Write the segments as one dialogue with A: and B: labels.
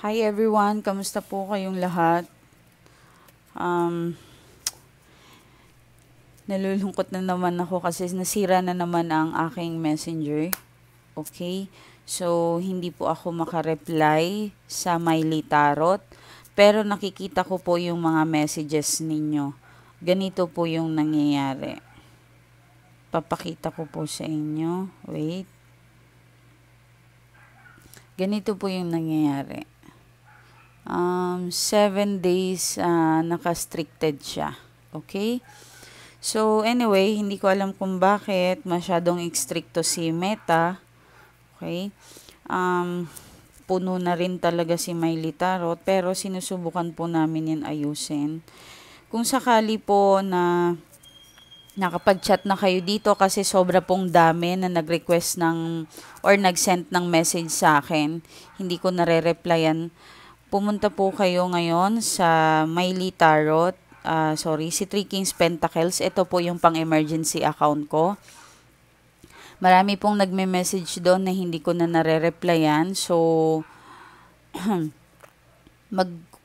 A: Hi everyone, kamusta po kayong lahat? Um, Nalulungkot na naman ako kasi nasira na naman ang aking messenger. Okay? So, hindi po ako makareply sa Miley Tarot. Pero nakikita ko po yung mga messages ninyo. Ganito po yung nangyayari. Papakita ko po sa inyo. Wait. Ganito po yung nangyayari. 7 days naka-restricted siya. Okay? So, anyway, hindi ko alam kung bakit masyadong stricto si Meta. Okay? Puno na rin talaga si Miley Tarot, pero sinusubukan po namin yan ayusin. Kung sakali po na nakapag-chat na kayo dito kasi sobra pong dami na nag-request ng or nag-send ng message sa akin, hindi ko nare-replyan. Pumunta po kayo ngayon sa Miley Tarot. Si Three Kings Pentacles. Ito po yung pang-emergency account ko. Marami pong nagme-message doon na hindi ko na nare-replyan. So,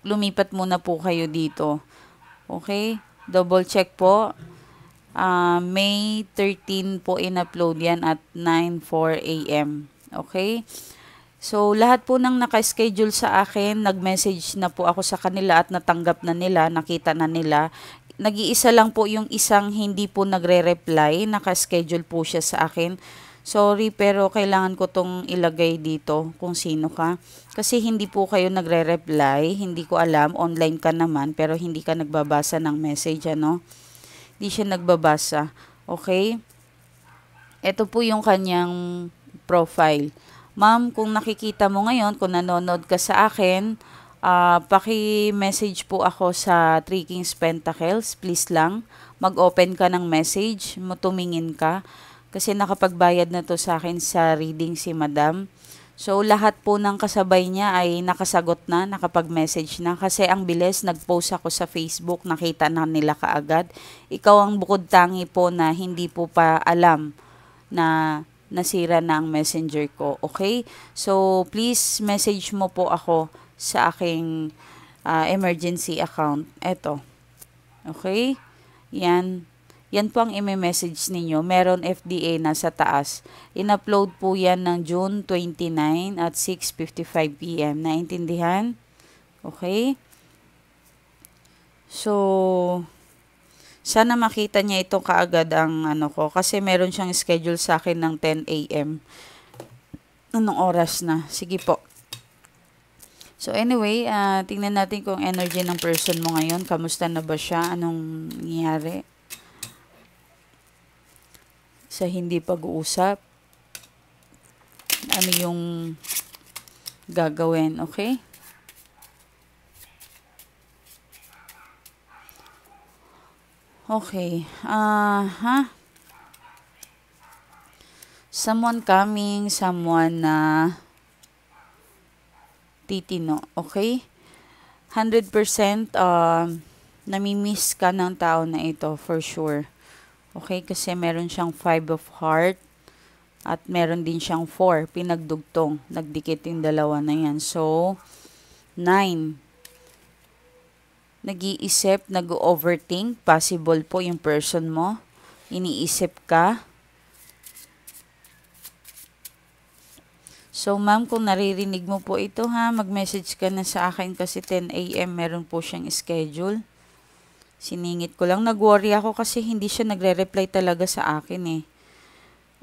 A: lumipat muna po kayo dito. Okay? Double check po. May 13 po in-upload yan at 9:04 a.m. Okay? So, lahat po ng naka-schedule sa akin, nag-message na po ako sa kanila at natanggap na nila, nakita na nila. Nag-iisa lang po yung isang hindi po nagre-reply, naka-schedule po siya sa akin. Sorry, pero kailangan ko tong ilagay dito kung sino ka. Kasi hindi po kayo nagre-reply, hindi ko alam, online ka naman, pero hindi ka nagbabasa ng message, ano? Hindi siya nagbabasa. Okay? Ito po yung kanyang profile. Ma'am, kung nakikita mo ngayon, kung nanonood ka sa akin, paki-message po ako sa Three Kings Pentacles. Please lang, mag-open ka ng message, tumingin ka. Kasi nakapagbayad na to sa akin sa reading si Madam. So, lahat po ng kasabay niya ay nakasagot na, nakapag-message na. Kasi ang bilis, nag-post ako sa Facebook, nakita na nila kaagad. Ikaw ang bukod tangi po na hindi po pa alam na nasira na ang messenger ko. Okay? So, please message mo po ako sa aking emergency account. Eto. Okay? Yan. Yan po ang i-message ninyo. Meron FDA na sa taas. In-upload po yan ng June 29 at 6:55 p.m. Naintindihan? Okay? So, sana makita niya ito kaagad ang ano ko. Kasi meron siyang schedule sa akin ng 10 a.m. Anong oras na? Sige po. So anyway, tingnan natin kung energy ng person mo ngayon. Kamusta na ba siya? Anong nangyayari? Sa hindi pag-uusap. Ano yung gagawin? Okay? Okay. Someone coming, someone na titino. Okay? 100% namimiss ka ng tao na ito for sure. Okay? Kasi meron siyang 5 of heart at meron din siyang 4. Pinagdugtong. Nagdikit yung dalawa na yan. So, 9. Nag-iisip, nag-overthink. Possible po yung person mo. Iniisip ka. So, ma'am, kung naririnig mo po ito ha, mag-message ka na sa akin kasi 10 a.m. meron po siyang schedule. Siningit ko lang. Nag-worry ako kasi hindi siya nagre-reply talaga sa akin eh.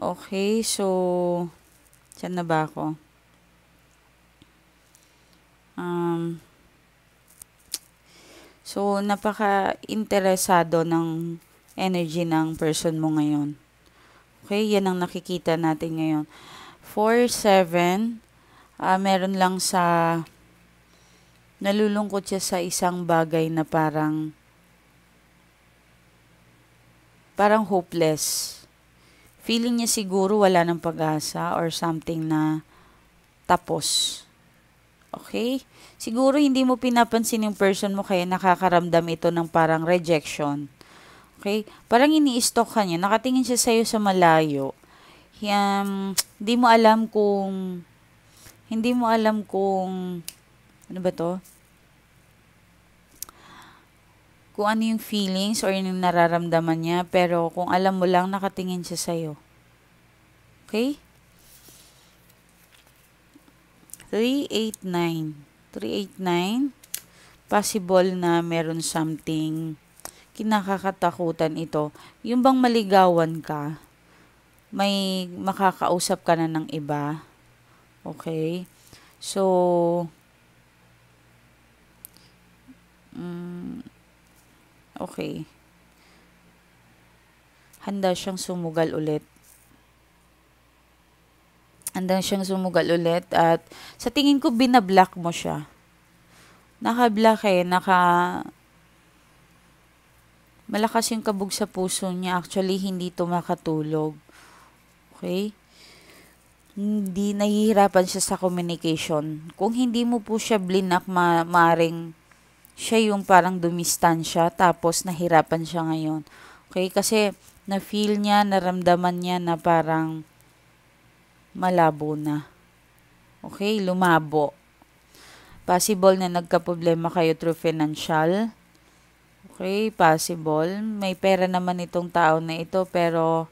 A: Okay, so, saan na ba ako? So, napaka-interesado ng energy ng person mo ngayon. Okay, yan ang nakikita natin ngayon. 4-7, meron lang sa, nalulungkot siya sa isang bagay na parang hopeless. Feeling niya siguro wala ng pag-asa or something na tapos. Okay? Siguro hindi mo pinapansin yung person mo kaya nakakaramdam ito ng parang rejection. Okay? Parang ini-stalk ka niya. Nakatingin siya sa'yo sa malayo. Hindi mo alam kung Ano ba to? Kung ano yung feelings or yung nararamdaman niya, pero kung alam mo lang, nakatingin siya sa'yo. Okay? 389. 389. Possible na meron something kinakakatakutan ito. Yung bang maligawan ka, may makakausap ka na ng iba. Okay? So, okay. Handa siyang sumugal ulit. Handa siyang sumugal ulit at sa tingin ko binablock mo siya. Naka-block malakas yung kabog sa puso niya. Actually, hindi to makatulog. Okay? Hindi nahihirapan siya sa communication. Kung hindi mo po siya blinak, maring siya yung parang dumistansya tapos nahirapan siya ngayon. Okay? Kasi na-feel niya, naramdaman niya na parang malabo na. Okay? Lumabo. Possible na nagka-problema kayo through financial. Okay, possible. May pera naman itong tao na ito pero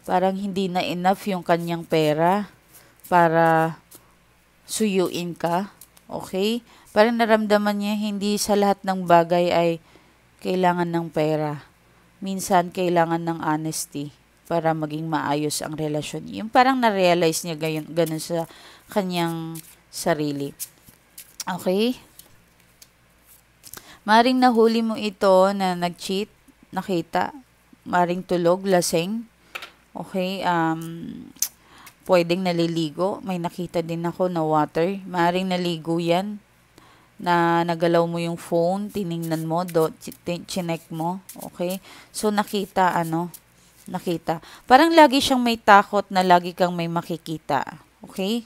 A: parang hindi na enough yung kanyang pera para suyuin ka. Okay? Parang naramdaman niya hindi sa lahat ng bagay ay kailangan ng pera. Minsan kailangan ng honesty para maging maayos ang relasyon. Yung parang na-realize niya ganun sa kanyang sarili. Okay? Maring nahuli mo ito na nag-cheat, nakita. Maring tulog, lasing. Okay, pwedeng naliligo. May nakita din ako na water. Maring naligo yan. Na nagalaw mo yung phone, tiningnan mo, chinek mo. Okay? So, nakita. Parang lagi siyang may takot na lagi kang may makikita. Okay?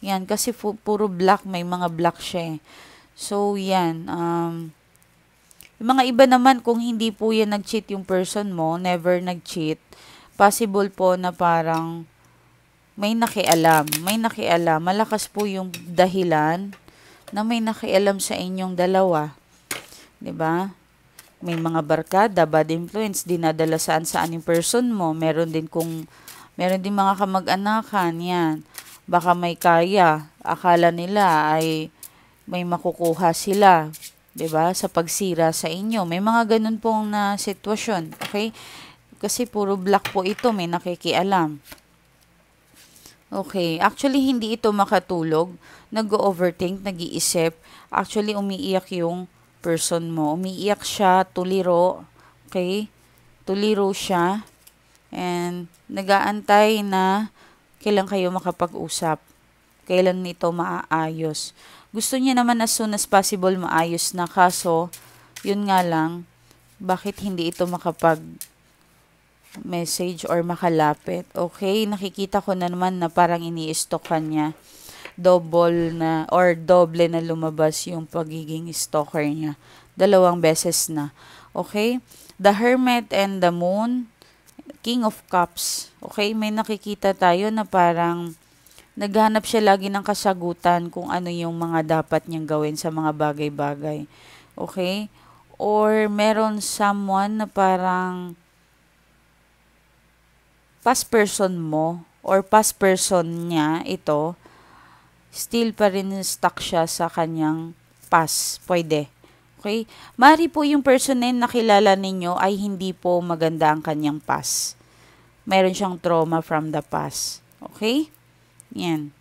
A: Yan, kasi puro black, may mga black siya eh. So, yan. Yung mga iba naman, kung hindi po yan nag-cheat yung person mo, never nag-cheat, possible po na parang may nakialam. Malakas po yung dahilan na may nakialam sa inyong dalawa. 'Di ba? May mga barkada, bad influence, dinadala saan yung person mo. Meron din mga kamag-anakan, yan. Baka may kaya, akala nila ay may makukuha sila. 'Di ba? Sa pagsira sa inyo. May mga ganun pong na sitwasyon. Okay? Kasi puro black po ito, may nakikialam. Okay. Actually, hindi ito makatulog. Nag-overthink, nag-iisip. Actually, umiiyak yung person mo. Umiiyak siya, tuliro. Okay? Tuliro siya. And nag-aantay na kailan kayo makapag-usap. Kailan nito maaayos. Gusto niya naman as soon as possible maayos na, kaso, yun nga lang, bakit hindi ito makapag-message or makalapit? Okay, nakikita ko na naman na parang ini-stalk ka niya. Doble na lumabas yung pagiging stalker niya. 2 beses na. Okay? The Hermit and the Moon, King of Cups. Okay, may nakikita tayo na parang naghanap siya lagi ng kasagutan kung ano yung mga dapat niyang gawin sa mga bagay-bagay. Okay? Or meron someone na parang past person mo or past person niya ito, still pa rin stuck siya sa kanyang past. Pwede. Okay? Mari po yung person na nakilala ninyo ay hindi po maganda ang kanyang past. Meron siyang trauma from the past. Okay? Yan.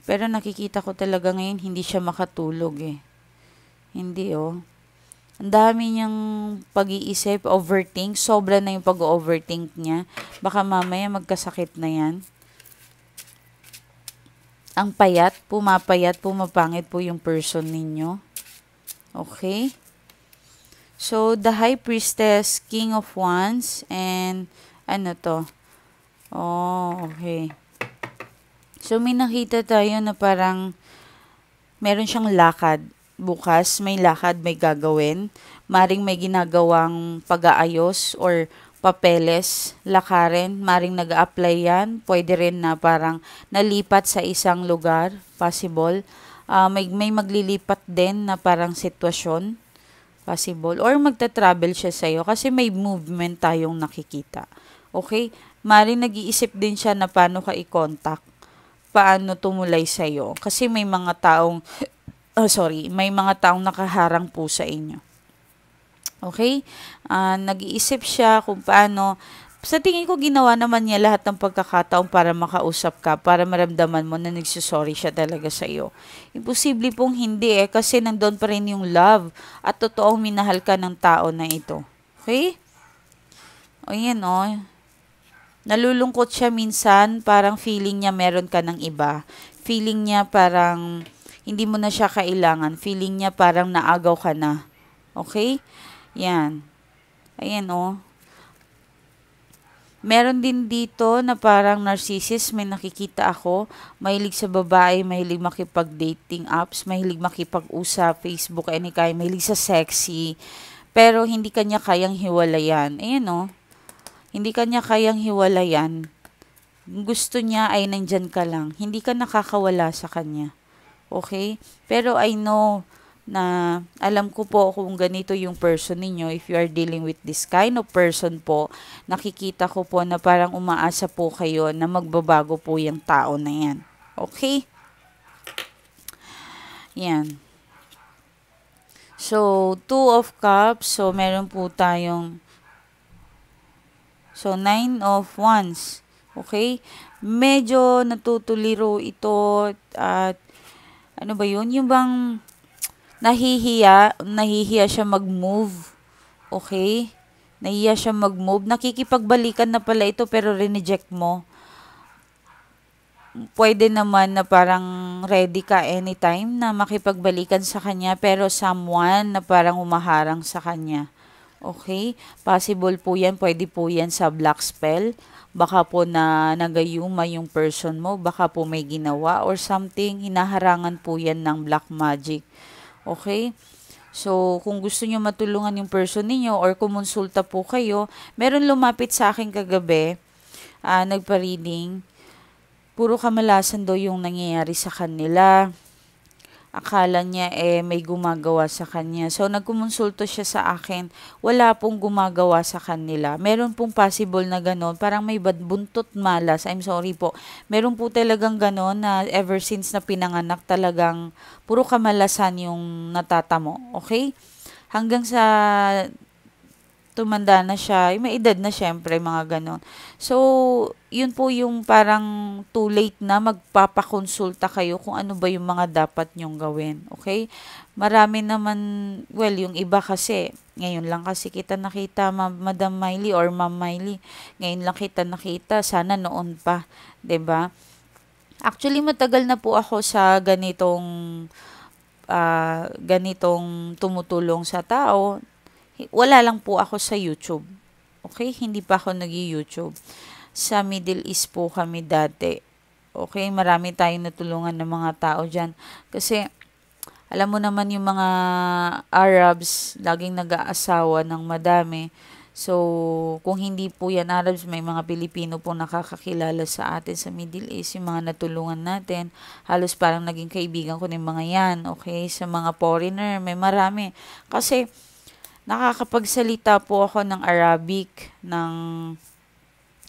A: Pero nakikita ko talaga ngayon, hindi siya makatulog eh. Hindi oh. Ang dami niyang pag-iisip, overthink. Sobra na yung pag-overthink niya. Baka mamaya magkasakit na yan. Ang payat, pumapangit po yung person ninyo. Okay? So, the High Priestess, King of Wands, and ano to? Oh, okay. So, may nakita tayo na parang meron siyang lakad. Bukas, may lakad, may gagawin. Maring may ginagawang pag-aayos or papeles, lakarin, maring nag-a-apply yan. Pwede rin na parang nalipat sa isang lugar, possible. May maglilipat din na parang sitwasyon, possible. Or magta-travel siya sa'yo kasi may movement tayong nakikita. Okay? Maring nag-iisip din siya na paano ka i-contact, paano tumulay sa'yo. Kasi may mga taong, may mga taong nakaharang po sa inyo. Okay? Nag-iisip siya kung paano. Sa tingin ko, ginawa naman niya lahat ng pagkakataon para makausap ka, para maramdaman mo na nagsusorry siya talaga sa iyo. Imposible pong hindi kasi nandun pa rin yung love at totoong minahal ka ng tao na ito. Okay? O yan Nalulungkot siya minsan, parang feeling niya meron ka ng iba. Feeling niya parang hindi mo na siya kailangan. Feeling niya parang naagaw ka na. Okay? Yan. Ayan Meron din dito na parang narcissist, may nakikita ako. Mahilig sa babae, mahilig makipag-dating apps, mahilig makipag-usap, Facebook, anytime, mahilig sa sexy. Pero hindi kanya kayang hiwalayan. Ayan Hindi kanya kayang hiwalayan. Gusto niya ay nandyan ka lang. Hindi ka nakakawala sa kanya. Okay? Pero I know na alam ko po kung ganito yung person ninyo. If you are dealing with this kind of person po, nakikita ko po na parang umaasa po kayo na magbabago po yung tao na yan. Okay? Yan. So, 2 of Cups. So, meron po tayong 9 of Wands. Okay? Medyo natutuliro ito at ano ba yun? Yung bang nahihiya siya mag-move. Okay? Nahihiya siya mag-move. Nakikipagbalikan na pala ito pero rineject mo. Pwede naman na parang ready ka anytime na makipagbalikan sa kanya pero someone na parang umaharang sa kanya. Okay? Possible po yan. Pwede po yan sa black spell. Baka po na nagayuma yung person mo. Baka po may ginawa or something. Hinaharangan po yan ng black magic. Okay? So, kung gusto nyo matulungan yung person ninyo or kumonsulta po kayo, meron lumapit sa akin kagabi, nagpa-reading. Puro kamalasan daw yung nangyayari sa kanila. Akala niya may gumagawa sa kanya. So, nagkumonsulto siya sa akin. Wala pong gumagawa sa kanila. Meron pong possible na ganon. Parang may buntot malas. I'm sorry po. Meron po talagang ganon na ever since na pinanganak talagang puro kamalasan yung natatamo. Okay? Hanggang sa tumanda na siya, may edad na syempre, mga ganon. So, yun po yung parang too late na magpapakonsulta kayo kung ano ba yung mga dapat nyong gawin. Okay? Marami naman, yung iba kasi, ngayon lang kasi kita nakita, Madam Miley or Ma'am Miley, ngayon lang kita nakita, sana noon pa, 'di ba? Actually, matagal na po ako sa ganitong tumutulong sa tao. Wala lang po ako sa YouTube. Okay? Hindi pa ako nag-YouTube. Sa Middle East po kami dati. Okay? Marami tayong natulungan ng mga tao dyan. Kasi, alam mo naman yung mga Arabs, laging nag-aasawa ng madami. So, kung hindi po yan Arabs, may mga Pilipino po nakakakilala sa atin sa Middle East, yung mga natulungan natin. Halos parang naging kaibigan ko ng mga yan. Okay? Sa mga foreigner, may marami. Kasi, nakakapagsalita po ako ng Arabic,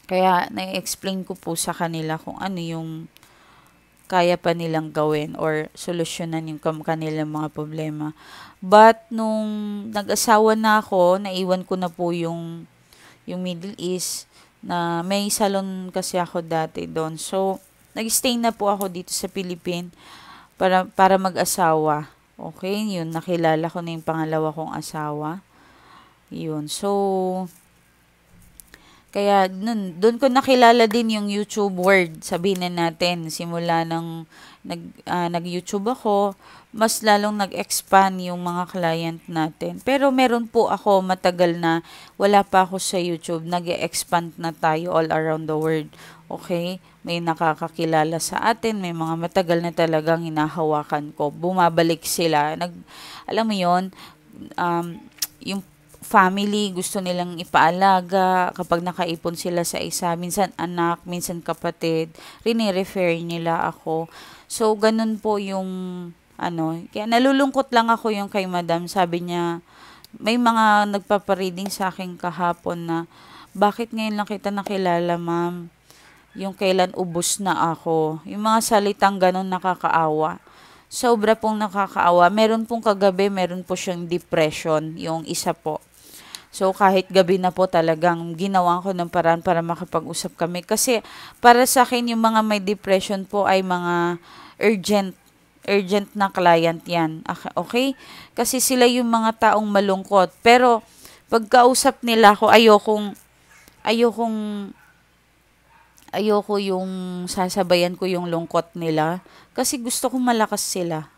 A: kaya na-explain ko po sa kanila kung ano yung kaya pa nilang gawin or solusyonan yung kanilang mga problema. But, nung nag-asawa na ako, naiwan ko na po yung Middle East, na may salon kasi ako dati doon. So, nag-stay na po ako dito sa Philippines para mag-asawa. Okay, yun, nakilala ko na yung pangalawa kong asawa. Yun, so, kaya doon ko nakilala din yung YouTube word, sabihin na natin, simula nang nag-YouTube ako, mas lalong nag-expand yung mga client natin. Pero meron po ako matagal na wala pa ako sa YouTube, nag-expand na tayo all around the world. Okay? May nakakakilala sa atin, may mga matagal na talagang hinahawakan ko. Bumabalik sila. Alam mo yon yung family, gusto nilang ipaalaga. Kapag nakaipon sila sa isa, minsan anak, minsan kapatid, rini-refer nila ako. So, ganun po yung kaya nalulungkot lang ako yung kay madam. Sabi niya, may mga nagpapareading sa akin kahapon na, bakit ngayon lang kita nakilala, ma'am? Yung kailan ubos na ako. Yung mga salitang ganun nakakaawa. Sobra pong nakakaawa. Meron pong kagabi, meron po siyang depression, yung isa po. So, kahit gabi na po talagang ginawa ko ng paraan para makapag-usap kami. Kasi, para sa akin, yung mga may depression po ay mga urgent na client yan. Okay? Kasi sila yung mga taong malungkot. Pero, pagkausap nila ako, ayoko yung sasabayan ko yung lungkot nila. Kasi gusto kong malakas sila.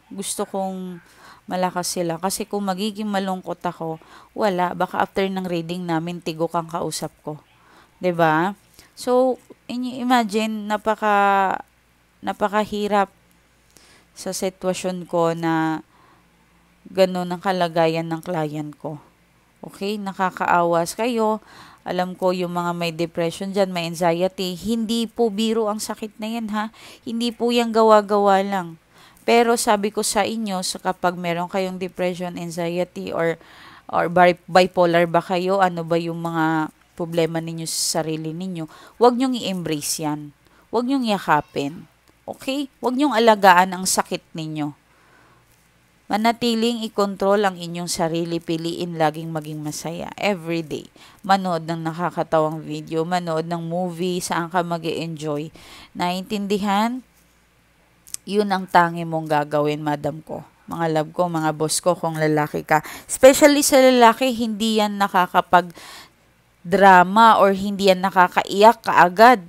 A: Kasi kung magiging malungkot ako, wala. Baka after ng reading namin, tigo kang kausap ko. 'Di ba? So, imagine, napakahirap sa sitwasyon ko na gano'n ang kalagayan ng client ko. Okay? Nakakaawas kayo. Alam ko yung mga may depression dyan, may anxiety. Hindi po biro ang sakit na yan, ha? Hindi po yan gawa-gawa lang. Pero sabi ko sa inyo, kapag meron kayong depression, anxiety, or bipolar ba kayo, ano ba yung mga problema ninyo sa sarili ninyo, huwag nyong i-embrace yan. Huwag nyong yakapin. Okay? Huwag nyong alagaan ang sakit ninyo. Manatiling i-control ang inyong sarili, piliin laging maging masaya every day. Manood ng nakakatawang video, manood ng movie, saan ka mag-e-enjoy. Naintindihan? Yun ang tangi mong gagawin, madam ko. Mga love ko, mga boss ko, kung lalaki ka. Especially sa lalaki, hindi yan nakakapag-drama or hindi yan nakakaiyak kaagad.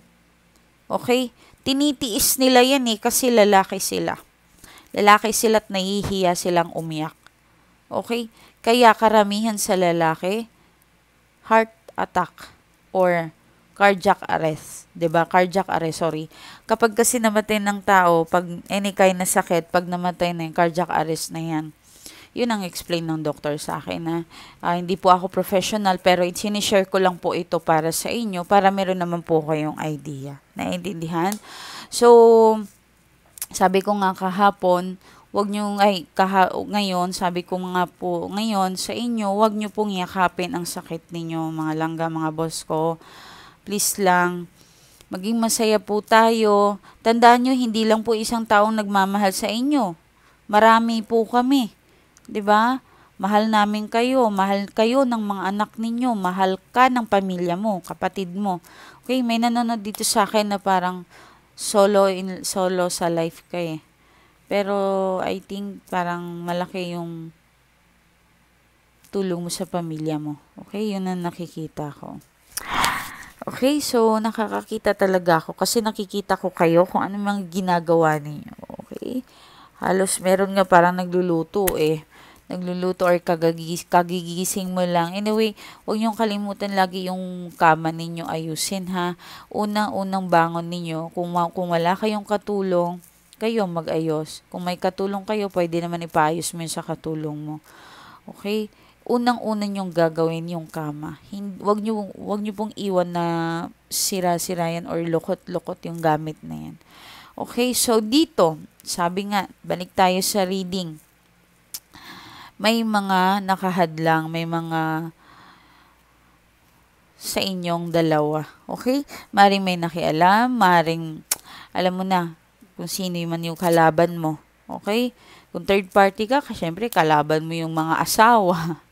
A: Okay? Tinitiis nila yan kasi lalaki sila. Lalaki sila at nahihiya silang umiyak. Okay? Kaya karamihan sa lalaki, heart attack or cardiac arrest. 'Di ba? Cardiac arrest, sorry. Kapag kasi namatay ng tao, pag any kind na sakit, pag namatay na yung cardiac arrest na yan. Yun ang explain ng doktor sa akin na hindi po ako professional pero sinishare ko lang po ito para sa inyo para meron naman po kayong idea. Naiintindihan? So, sabi ko nga kahapon, ngayon, sabi ko nga po ngayon sa inyo, wag nyo pong yakapin ang sakit ninyo, mga langga, mga boss ko. Please lang, maging masaya po tayo. Tandaan nyo, hindi lang po isang taong nagmamahal sa inyo. Marami po kami. 'Di ba? Mahal namin kayo, mahal kayo ng mga anak ninyo, mahal ka ng pamilya mo, kapatid mo. Okay, may nanonood dito sa akin na parang solo sa life ka eh. Pero I think parang malaki yung tulong mo sa pamilya mo. Okay, yun ang nakikita ko. Okay, so nakakakita talaga ako kasi nakikita ko kayo kung ano mga ginagawa ninyo. Okay? Halos meron nga parang nagluluto or kagigising mo lang. Anyway, huwag niyong kalimutan lagi yung kama ninyo ayusin, ha. Unang bangon ninyo, kung wala kayong katulong, kayo mag-ayos. Kung may katulong kayo, pwede naman ipaayos mo yun sa katulong mo. Okay? Unang-una niyong gagawin yung kama. Huwag niyo pong iwan na sira-sira yan or lukot-lukot yung gamit na yan. Okay? So, dito, sabi nga, balik tayo sa reading. May mga nakahadlang, may mga sa inyong dalawa. Okay? Maring may nakialam, maring alam mo na kung sino man yung kalaban mo. Okay? Kung third party ka, syempre kalaban mo yung mga asawa.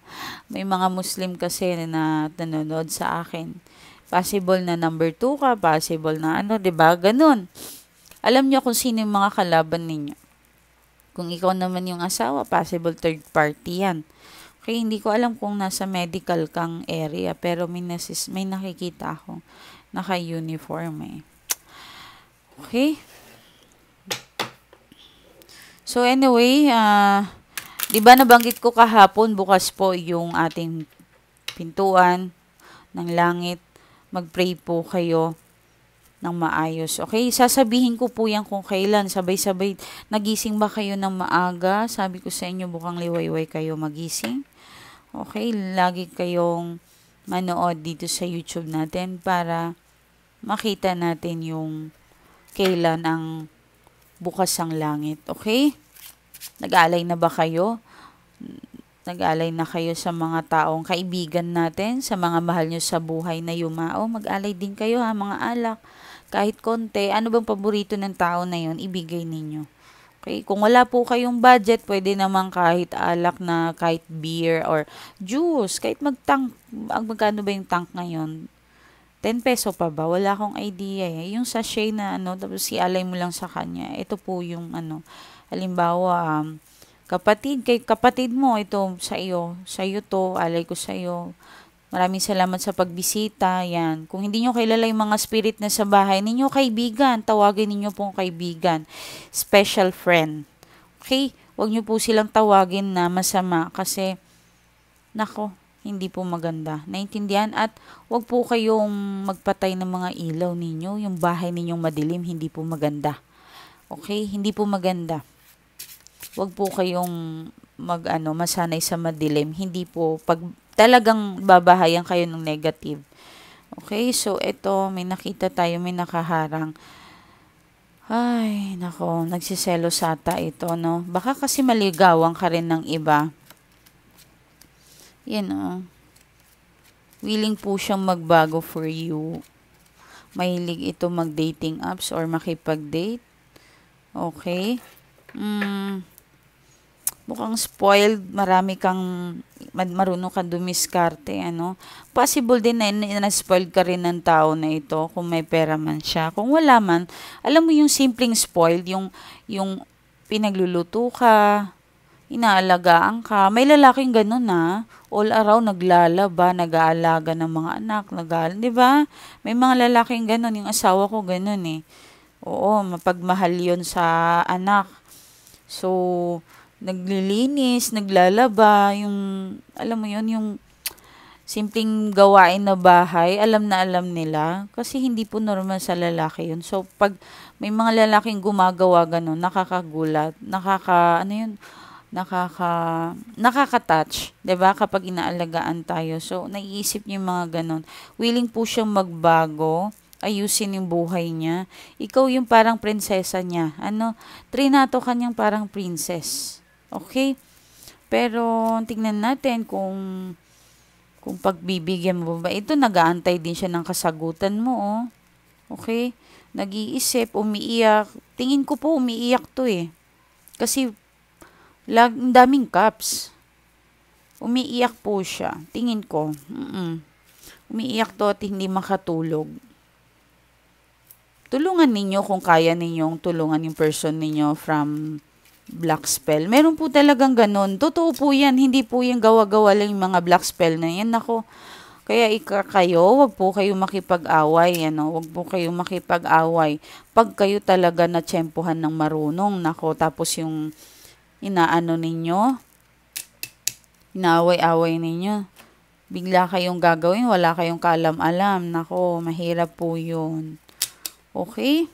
A: May mga Muslim kasi na nanonood sa akin. Possible na number 2 ka, possible na 'di ba? Ganun. Alam niyo kung sino yung mga kalaban ninyo. Kung ikaw naman yung asawa, possible third party yan. Okay, hindi ko alam kung nasa medical kang area, pero may nakikita ako naka-uniform Okay? So anyway, di ba nabanggit ko kahapon, bukas po yung ating pintuan ng langit. Mag-pray po kayo ng maayos. Okay? Sasabihin ko po yan kung kailan. Okay, lagi kayong manood dito sa YouTube natin para makita natin yung kailan ang bukas ang langit. Okay? Nag-aalay na ba kayo? Nag-alay na kayo sa mga taong kaibigan natin, sa mga mahal nyo sa buhay na yumao. Mag-alay din kayo ha, mga alak. Kahit konti, ano bang paborito ng tao na yon, ibigay ninyo. Okay? Kung wala po kayong budget, pwede naman kahit alak na, kahit beer or juice. Kahit mag-tank, magkano ba yung tank ngayon? 10 peso pa ba? Wala akong idea eh. Yung sachet na ano, tapos ialay mo lang sa kanya. Ito po yung ano, halimbawa, kay kapatid mo, ito sa iyo to, alay ko sa iyo. Maraming salamat sa pagbisita, yan. Kung hindi nyo kilala yung mga spirit na sa bahay ninyo, kaibigan, tawagin ninyo pong kaibigan. Special friend. Okay? Huwag nyo po silang tawagin na masama kasi, nako, hindi po maganda. Naintindihan? At huwag po kayong magpatay ng mga ilaw ninyo. Yung bahay ninyong madilim, hindi po maganda. Okay? Hindi po maganda. Huwag po kayong masanay sa madilim. Hindi po, pag talagang babahayan kayo ng negative. Okay, so ito, may nakita tayo, may nakaharang. Ay, nako, nagsiselos ata ito, no? Baka kasi maligawan ka rin ng iba. Yan, oh. Willing po siyang magbago for you. Mahilig ito mag-dating apps or makipag-date. Okay. Mukhang spoiled, marunong kang dumiskarte, ano. Possible din na na-spoiled ka rin ng tao na ito kung may pera man siya. Kung wala man, alam mo yung simpleng spoiled, yung pinagluluto ka, inaalagaan ka. May lalaking ganun na, all around naglalaba, nag-aalaga ng mga anak, di ba? May mga lalaking ganun, yung asawa ko ganun eh. Oo, mapagmahal yun sa anak. So, naglilinis, naglalaba, yung, alam mo yun, yung simpleng gawain na bahay, alam na alam nila. Kasi hindi po normal sa lalaki yun. So, pag may mga lalaking gumagawa ganun, nakakagulat, nakaka-touch, 'di ba? Kapag inaalagaan tayo. So, naiisip niyo yung mga ganun. Willing po siyang magbago, ayusin yung buhay niya. Ikaw yung parang prinsesa niya. Trinato kanyang parang princess. Okay? Pero, tingnan natin kung pagbibigyan mo ba. Ito, nag-aantay din siya ng kasagutan mo, oh. Okay? Nag-iisip, umiiyak. Tingin ko po, umiiyak to eh. Kasi, ang daming cups. Umiiyak po siya. Tingin ko. Umiiyak to at hindi makatulog. Tulungan ninyo kung kaya ninyong tulungan yung person ninyo from black spell. Meron po talagang ganun. Totoo po yan. Hindi po yung gawa-gawa lang yung mga black spell na yan. Nako. Kaya wag po kayo makipag-away. Wag po kayo makipag-away. Pag kayo talaga natsyempohan ng marunong, nako, tapos yung inaaway-away ninyo. Bigla kayong gagawin, wala kayong kaalam-alam. Nako, mahirap po yun. Okay?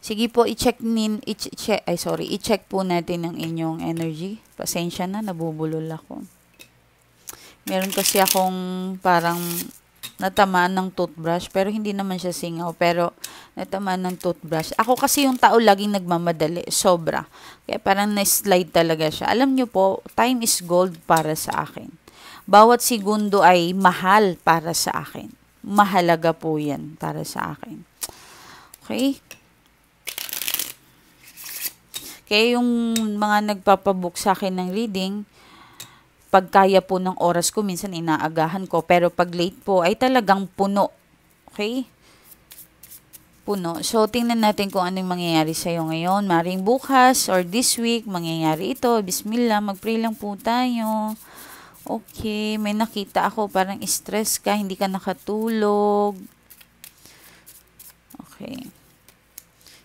A: Sige po, i-check po natin ang inyong energy. Pasensya na, nabubulol ako. Meron kasi akong parang natamaan ng toothbrush, pero hindi naman siya singaw, pero natamaan ng toothbrush. Ako kasi yung tao laging nagmamadali, sobra. Kaya parang na-slide talaga siya. Alam nyo po, time is gold para sa akin. Bawat segundo ay mahal para sa akin. Mahalaga po yan para sa akin. Okay? Kaya yung mga nagpapabook sa akin ng reading, pag kaya po ng oras ko, minsan inaagahan ko. Pero pag late po, ay talagang puno. Okay? Puno. So, tingnan natin kung anong mangyayari sa'yo ngayon. Maring bukas or this week, mangyayari ito. Bismillah, mag-pray lang po tayo. Okay, may nakita ako. Parang stress ka, hindi ka nakatulog. Okay.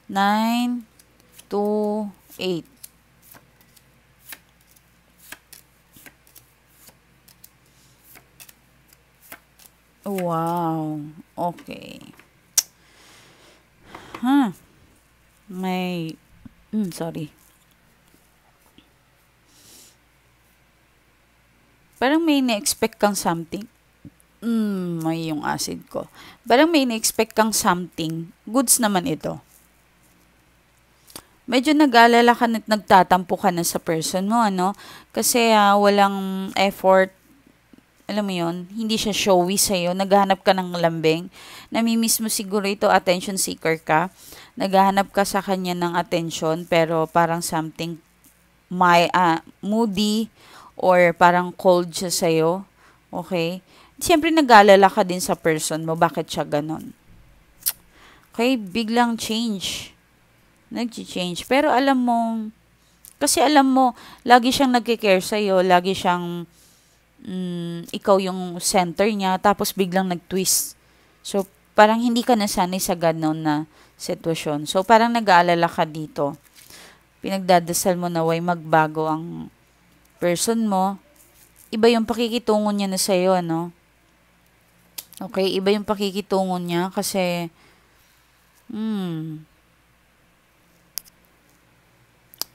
A: 9, 2, 8. Wow. Okay. May, sorry. Parang may na-expect kang something. May yung acid ko. Parang may na-expect kang something. Goods naman ito. Medyo nag-aalala ka at nagtatampo ka na sa person mo, ano? Kasi walang effort. Alam mo yon, hindi siya showy sa'yo. Naghahanap ka ng lambing. Namimiss mo siguro ito, attention seeker ka. Naghahanap ka sa kanya ng attention, pero parang something moody or parang cold siya sa'yo. Okay? Siyempre, nag-aalala ka din sa person mo. Bakit siya ganon? Okay? Biglang change. Nag-change. Pero alam mo, kasi alam mo, lagi siyang nagkikare sa'yo. Lagi siyang ikaw yung center niya, tapos biglang nag-twist. So, parang hindi ka nasanay sa ganon na sitwasyon. So, parang nag-aalala ka dito. Pinagdadasal mo na way magbago ang person mo. Iba yung pakikitungo niya na sa'yo, ano? Okay, iba yung pakikitungo niya kasi,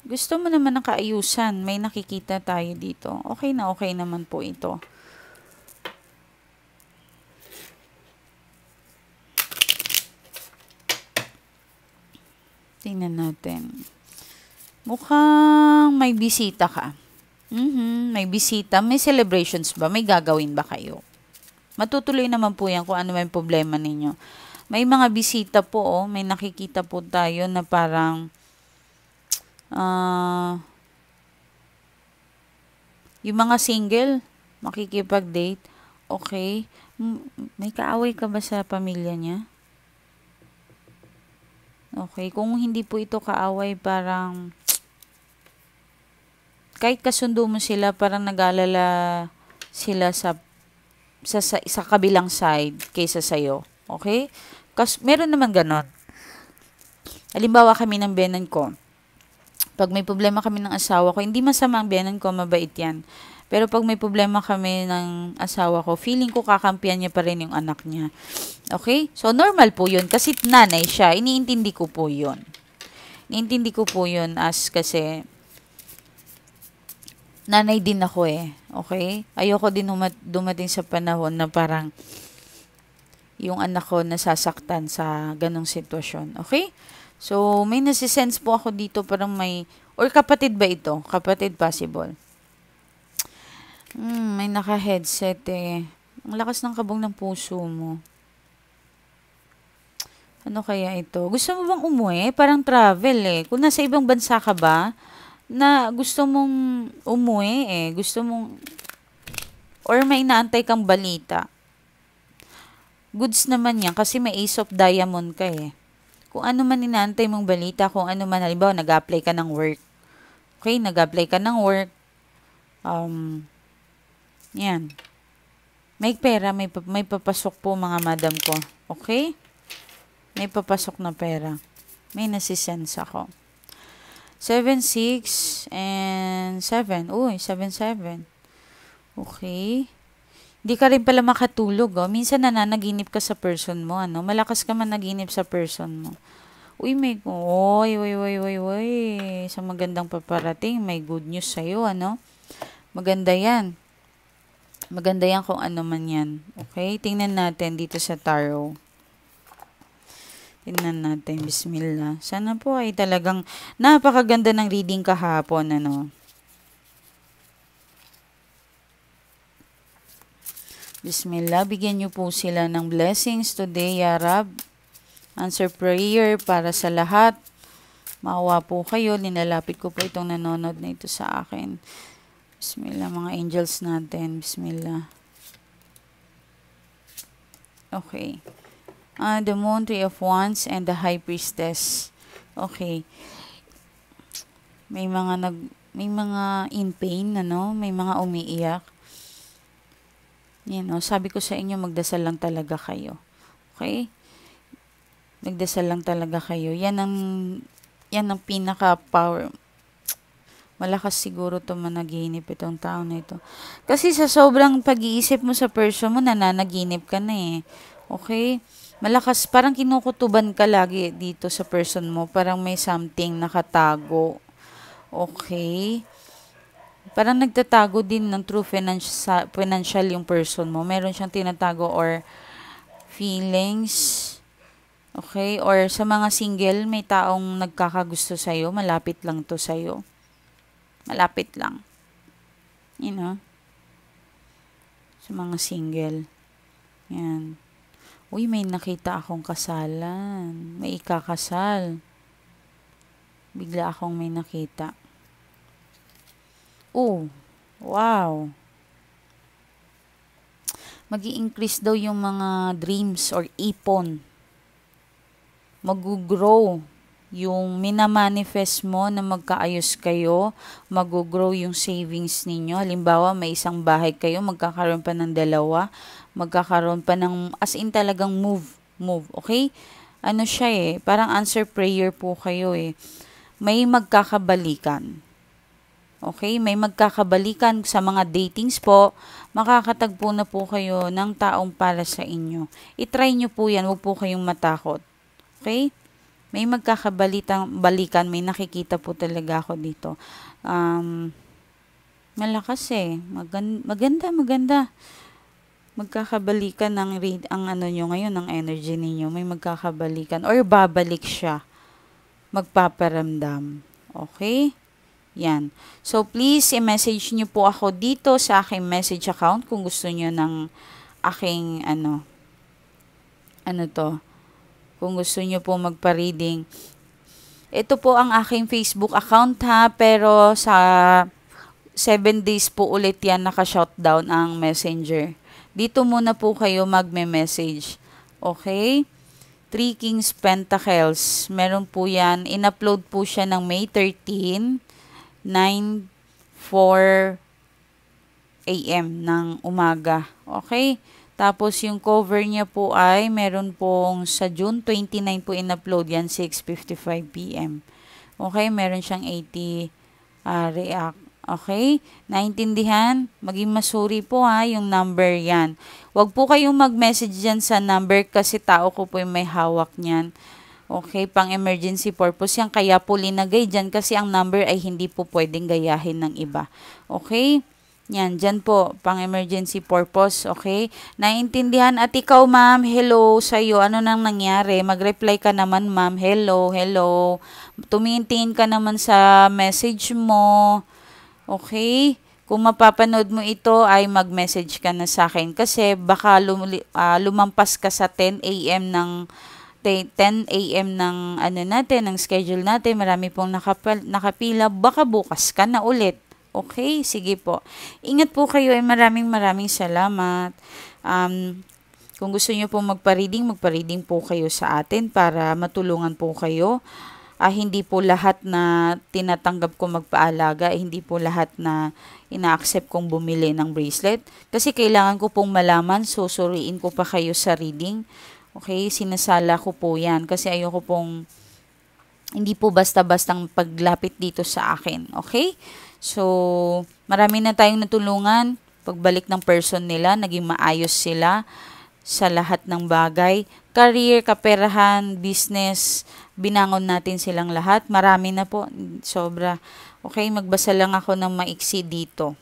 A: gusto mo naman ng kaayusan. May nakikita tayo dito. Okay naman po ito. Tingnan natin. Mukhang may bisita ka. May bisita. May celebrations ba? May gagawin ba kayo? Matutuloy naman po yan kung ano may problema ninyo. May mga bisita po, may nakikita po tayo na parang yung mga single, makikipag-date, okay. May kaaway ka ba sa pamilya niya? Okay, kung hindi po ito kaaway, parang kahit kasundo mo sila, parang nag-alala sila sa kabilang side kaysa sa'yo. Okay? Kasi meron naman ganon. Halimbawa kami ng benan ko. Pag may problema kami ng asawa ko, hindi masama ang benan ko, mabait yan. Pero pag may problema kami ng asawa ko, feeling ko kakampihan niya pa rin yung anak niya. Okay? So, normal po yun. Kasi nanay siya. Iniintindi ko po yun. Iniintindi ko po yun as kasi nanay din ako eh. Okay? Ayoko din dumating sa panahon na parang yung anak ko nasasaktan sa ganong sitwasyon. Okay? So, may nasisense po ako dito parang may, or kapatid ba ito? Kapatid possible. May naka-headset eh. Ang lakas ng kabog ng puso mo. Ano kaya ito? Gusto mo bang umuwi? Parang travel eh. Kung nasa ibang bansa ka ba, na gusto mong umuwi eh. Gusto mong, or may inaantay kang balita. Goods naman yan kasi may Ace of Diamond ka eh. Kung ano man inaantay mong balita, kung ano man, halimbawa, nag-apply ka ng work. Okay, nag-apply ka ng work. Yan. May pera, may papasok po mga madam ko. Okay? May papasok na pera. May nasisense ako. 7, 6, and 7. Uy, 7, 7. Okay. Di ka rin pala makatulog, Minsan nananaginip ka sa person mo, ano? Malakas ka managinip sa person mo. Uy, sa magandang paparating, may good news sa'yo, ano? Maganda yan. Maganda yan kung ano man yan. Okay? Tingnan natin dito sa tarot. Tingnan natin. Bismillah. Sana po ay talagang napakaganda ng reading kahapon, ano? Bismillah, bigyan niyo po sila ng blessings today, Ya Rab. Answer prayer para sa lahat. Maawa po kayo. Ninalapit ko po itong nanonood na ito sa akin. Bismillah, mga angels natin. Bismillah. Okay. The Moon, Three of Wands, and the High Priestess. Okay. May mga in pain, ano? May mga umiiyak. Sabi ko sa inyo, magdasal lang talaga kayo. Okay? Magdasal lang talaga kayo. Yan ang pinaka-power. Malakas siguro to managinip itong tao na ito. Kasi sa sobrang pag-iisip mo sa person mo, nananaginip ka na eh. Okay? Malakas, parang kinukutuban ka lagi dito sa person mo. Parang may something nakatago. Okay? Parang nagtatago din ng true financial yung person mo. Meron siyang tinatago or feelings. Okay? Or sa mga single, may taong nagkakagusto sa'yo. Malapit lang to sa'yo. Malapit lang. You know? Sa mga single. Yan. Uy, may nakita akong kasalan. May ikakasal. Bigla akong may nakita. Oh, wow. Mag-i-increase daw yung mga dreams or ipon. Mag-grow yung minamanifest mo na magkaayos kayo, mag-grow yung savings ninyo. Halimbawa, may isang bahay kayo, magkakaroon pa ng dalawa, magkakaroon pa ng, as in talagang move, okay? Ano siya parang answer prayer po kayo May magkakabalikan. Okay? May magkakabalikan sa mga datings po, makakatagpo na po kayo ng taong para sa inyo. I-try nyo po yan, huwag po kayong matakot. Okay? May magkakabalikan, may nakikita po talaga ako dito. Malakas maganda. Magkakabalikan ang ano nyo ngayon, ang energy ninyo. May magkakabalikan or babalik siya. Magpaparamdam. Okay? Yan. So, please, i-message nyo po ako dito sa aking message account kung gusto nyo ng aking, kung gusto nyo po magpa-reading. Ito po ang aking Facebook account pero sa 7 days po ulit yan naka-shutdown ang messenger. Dito muna po kayo magme-message. Okay? 3 Kings Pentacles. Meron po yan. In-upload po siya ng May 13, 9:04 AM ng umaga. Okay? Tapos yung cover niya po ay meron pong sa June 29 po in-upload yan, 6:55 PM. Okay? Meron siyang 80 react. Okay? Naintindihan? Maging masuri po yung number yan. Huwag po kayong mag-message dyan sa number kasi tao ko po yung may hawak niyan. Okay, pang emergency purpose yan. Kaya po linagay dyan kasi ang number ay hindi po pwedeng gayahin ng iba. Okay? Yan, dyan po, pang emergency purpose. Okay? Naiintindihan? At ikaw, ma'am, hello sa'yo. Ano nang nangyari? Mag-reply ka naman, ma'am. Hello. Tumitingin ka naman sa message mo. Okay? Kung mapapanood mo ito, ay mag-message ka na sa akin. Kasi baka lumampas ka sa 10 AM ng 10 AM ng ng schedule natin. Marami pong nakapila. Baka bukas ka na ulit. Okay? Sige po. Ingat po kayo maraming salamat. Kung gusto niyo po magpa-reading po kayo sa atin para matulungan po kayo. Hindi po lahat na tinatanggap ko magpaalaga, hindi po lahat na ina-accept kong bumili ng bracelet. Kasi kailangan ko pong malaman, susuriin ko pa kayo sa reading. Okay, sinasala ko po yan kasi ayoko pong hindi po basta-bastang paglapit dito sa akin. Okay? So, marami na tayong natulungan. Pagbalik ng person nila, naging maayos sila sa lahat ng bagay. Career, kaperahan, business, binangon natin silang lahat. Marami na po. Sobra. Okay, magbasa lang ako ng maiksi dito.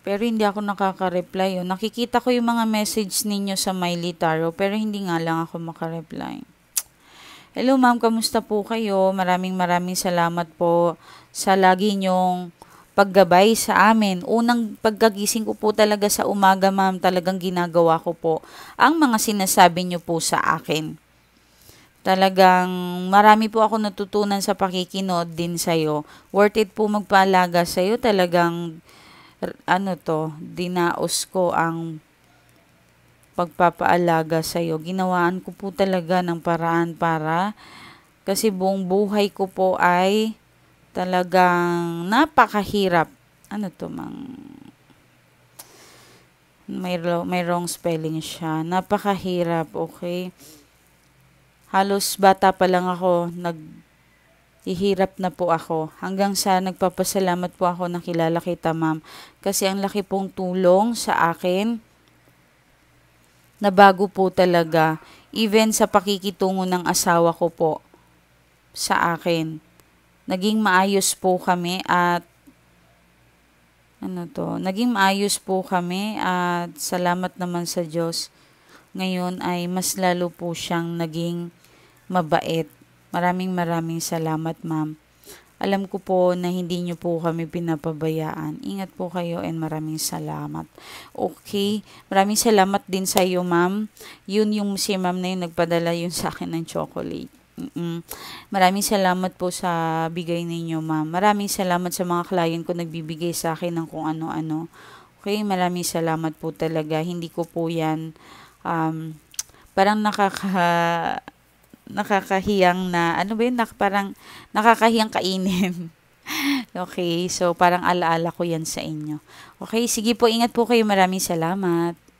A: Pero hindi ako nakaka-reply. Nakikita ko yung mga message ninyo sa Miley Tarot, pero hindi nga lang ako makareply. Hello ma'am, kamusta po kayo? Maraming salamat po sa lagi nyong paggabay sa amin. Unang pagkagising ko po talaga sa umaga ma'am, talagang ginagawa ko po ang mga sinasabi nyo po sa akin. Talagang marami po ako natutunan sa pakikinod din sa'yo. Worth it po magpaalaga sa'yo. Talagang dinaos ko ang pagpapaalaga sa'yo. Ginawaan ko po talaga ng paraan para kasi buong buhay ko po ay talagang napakahirap. May wrong spelling siya. Napakahirap, okay? Halos bata pa lang ako, hihirap na po ako. Hanggang sa nagpapasalamat po ako nakilala kita, ma'am. Kasi ang laki pong tulong sa akin. Nabago po talaga. Even sa pakikitungo ng asawa ko po. sa akin. Naging maayos po kami at naging maayos po kami at salamat naman sa Diyos. Ngayon ay mas lalo po siyang naging mabait. Maraming salamat, ma'am. Alam ko po na hindi niyo po kami pinapabayaan. Ingat po kayo and maraming salamat. Okay, maraming salamat din sa iyo, ma'am. Yun yung si ma'am na yun nagpadala yun sa akin ng chocolate. Maraming salamat po sa bigay ninyo, ma'am. Maraming salamat sa mga client ko nagbibigay sa akin ng kung ano-ano. Okay, maraming salamat po talaga. Hindi ko po yan parang nakakahiyang na, parang nakakahiyang kainin. Okay, so parang alaala ko yan sa inyo. Okay, sige po, ingat po kayo. Maraming salamat.